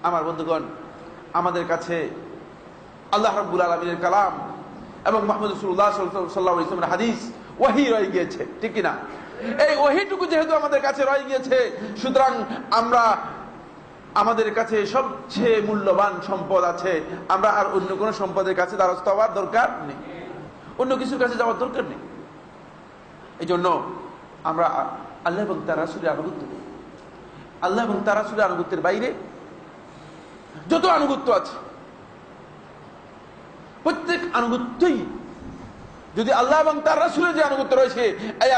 আমার বন্ধুগণ, আমাদের কাছে আল্লাহ রাব্বুল আলামিনের কালাম এবং মুহাম্মদ রাসূলুল্লাহ সাল্লাল্লাহু আলাইহি ওয়াসাল্লামের হাদিস ওহী রয়ে গিয়েছে, ঠিক কি না? এই ওহীটুকু যেহেতু আমাদের কাছে রয়ে গিয়েছে, সুতরাং আমরা আমাদের কাছে সবচেয়ে মূল্যবান সম্পদ আছে, আমরা আর অন্য কোনো সম্পদের কাছে দ্বারস্থ হওয়ার দরকার নেই, অন্য কিছুর কাছে যাওয়ার দরকার নেই। এই জন্য আমরা আল্লাহ এবং তার রাসূলের আনুগত্য করি। আল্লাহ এবং তার রাসূলের আনুগত্যের বাইরে যত আনুগত্য আছে, প্রত্যেক আনুগত্যই যদি আল্লাহ এবং তার রাসূলের যে আনুগত্য রয়েছে এই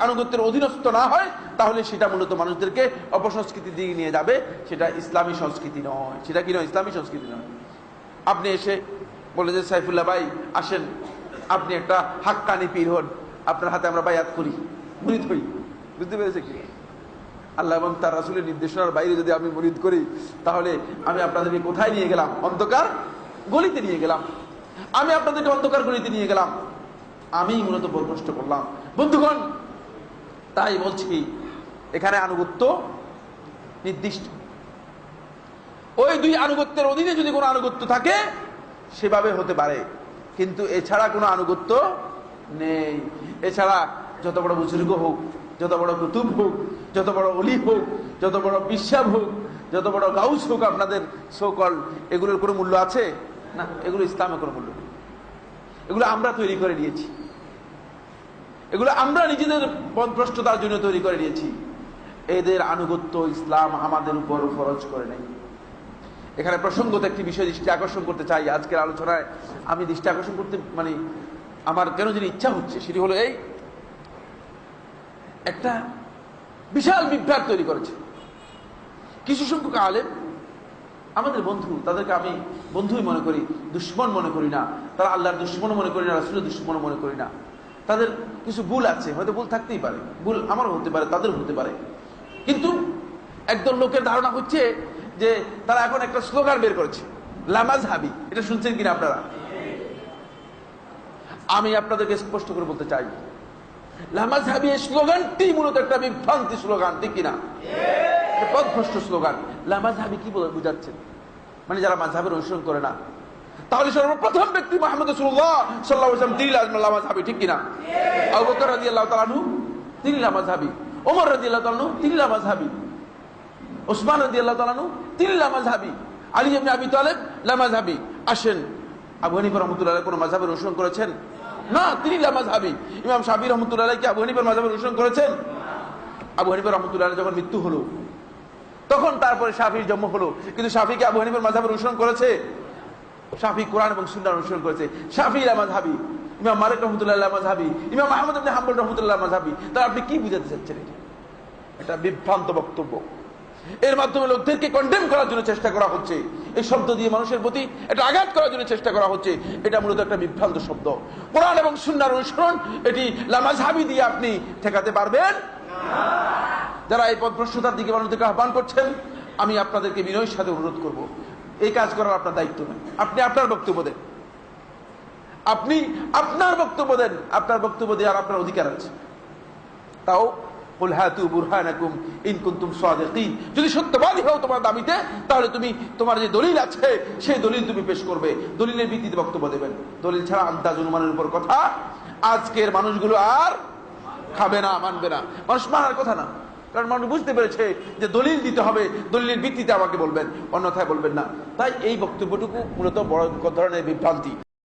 আনুগত্যের অধীনস্থ না হয়, তাহলে সেটা মূলত মানুষদেরকে অপসংস্কৃতির দিকে নিয়ে যাবে। সেটা ইসলামী সংস্কৃতি নয়। সেটা কি নয়? ইসলামী সংস্কৃতি নয়। আপনি এসে বলে যে সাইফুল্লাহ ভাই আসেন, আপনি একটা হাক্কানি পীর হন, আপনার হাতে আমরা বায়াত করি, মুরিদ হই। বুঝতে পেরেছে কি? আল্লাহ এবং তার রাসূলের নির্দেশনার বাইরে যদি আমি মুরিদ করি, তাহলে আমি আপনাদেরকে কোথায় নিয়ে গেলাম? অন্ধকার গলিতে নিয়ে গেলাম। আমি আপনাদেরকে অন্ধকার গলিতে নিয়ে গেলাম, আমি মূলত পথভ্রষ্ট করলাম। বন্ধুগণ, তাই বলছি, এখানে আনুগত্য নির্দিষ্ট। ওই দুই আনুগত্যের অধীনে যদি কোনো আনুগত্য থাকে সেভাবে হতে পারে, কিন্তু এছাড়া কোনো আনুগত্য নেই। এছাড়া যত বড় বুজুর্গ হোক, যত বড় কুতুব হোক, যত বড় অলি হোক, যত বড় বিশ্বাব হোক, যত বড় গাউস হোক, আপনাদের সোকল, এগুলোর কোনো মূল্য আছে না? এগুলো ইসলামে কোনো মূল্য নেই। এগুলো আমরা তৈরি করে নিয়েছি, এগুলো আমরা নিজেদের পথভ্রষ্টতার জন্য তৈরি করে নিয়েছি। এদের আনুগত্য ইসলাম আমাদের উপর ফরজ করে নেই। এখানে প্রসঙ্গত একটি বিষয় দৃষ্টি আকর্ষণ করতে চাই। আজকের আলোচনায় আমি দৃষ্টি আকর্ষণ করতে আমার কেন যেন ইচ্ছা হচ্ছে, সেটি হলো এই, একটা বিশাল বিভ্রাট তৈরি করেছে কিছু সংখ্যক আলেম। আমাদের বন্ধু, তাদেরকে আমি বন্ধুই মনে করি, দুশ্মন মনে করি না। তারা আল্লাহর দুশ্মন মনে করি না, রাসূলের দুশ্মন মনে করি না। তাদের কিছু ভুল আছে, হয়তো ভুল থাকতেই পারে, ভুল আমারও হতে পারে, তাদের হতে পারে। কিন্তু একদল লোকের ধারণা হচ্ছে যে তারা এখন একটা স্লোগান বের করেছে, লামাযহাবী। এটা শুনছেন কিনা আপনারা? আমি আপনাদেরকে স্পষ্ট করে বলতে চাই, লামাযহাবী এই স্লোগানটি মূলত একটা বিভ্রান্তি স্লোগান, ঠিক কিনা? পথভ্রষ্ট স্লোগান। লামাযহাবী কি বুঝাচ্ছেন? মানে যারা মাযহাবের অনুসরণ করে না। তাহলে সর্বপ্রথম ব্যক্তি মুহাম্মদ রাসূলুল্লাহ সাল্লাল্লাহু আলাইহি ওয়াসাল্লাম তিনি লামাযহাবী, ঠিক কিনা? আবু বকর রাদিয়াল্লাহু তাআলা আনহু তিনি লামাযহাবী, ওমর রাদিয়াল্লাহু তাআলা আনহু তিনি লামাযহাবী, ওসমান রাদিয়াল্লাহু তাআলা আনহু তিনি লামাযহাবী, আলী ইবনে আবি তালেব লামাযহাবী। আসেন, আবু হানিফা রাহমাতুল্লাহ আলাইহি কোন মাযহাবের অনুসরণ করেছেন? না, তিনি লামাযহাবী। ইমাম শাফিঈ রাহমাতুল্লাহ আলাইহি কি আবু হানিফার মাযহাবের অনুসরণ করেছেন? আবু হানিফা রাহমাতুল্লাহ আলাইহি যখন মৃত্যু হলো, তখন তারপরে শাফিঈর জন্ম হলো। কিন্তু শাফিঈ কি আবু হানিফার মাযহাবের অনুসরণ করেছে? শাফিঈ কোরআন এবং সুন্নাহর অনুসরণ করেছে। শাফিঈ লামাযহাবী, ইমাম মালিক রাহমাতুল্লাহ লামাযহাবী, ইমাম আহমদ ইবনে হাম্বল রাহমাতুল্লাহ লামাযহাবী। তাহলে আপনি কি বুঝাতে চাচ্ছেন? এটা বিভ্রান্ত বক্তব্য। এর মাধ্যমে লোকদেরকে কন্ডেম করার জন্য চেষ্টা করা হচ্ছে, এই শব্দ দিয়ে মানুষের প্রতি এটা আঘাত করার জন্য চেষ্টা করা হচ্ছে। এটা মূলত একটা বিভ্রান্ত শব্দ। কোরআন এবং সুন্নাহর অনুসরণ, এটি লামাযহাবী দিয়ে আপনি ঠেকাতে পারবেন না। যারা এই পথভ্রষ্টতার দিকে মানুষদেরকে আহ্বান করছেন, আমি আপনাদেরকে বিনয়ের সাথে অনুরোধ করব, এই কাজ করার আপনার দায়িত্ব নয়। আপনি আপনার বক্তব্য দেন, আপনি আপনার বক্তব্য দেন, আপনার বক্তব্য দেওয়ার আপনার অধিকার আছে। তাও কুল হাতু বুরহানাকুম ইন কুনতুম সাদিকিন, যদি সত্যবাদী হও তোমার দাবিতে, তাহলে তুমি তোমার যে দলিল আছে সেই দলিল তুমি পেশ করবে, দলিলের ভিত্তিতে বক্তব্য দেবেন। দলিল ছাড়া আন্দাজ অনুমানের উপর কথা আজকের মানুষগুলো আর খাবে না, মানবে না। মানুষ মানার কথা না, কারণ মানুষ বুঝতে পেরেছে যে দলিল দিতে হবে, দলিলের ভিত্তিতে আমাকে বলবেন, অন্যথায় বলবেন না। তাই এই বক্তব্যটুকু মূলত বড় ধরনের বিভ্রান্তি।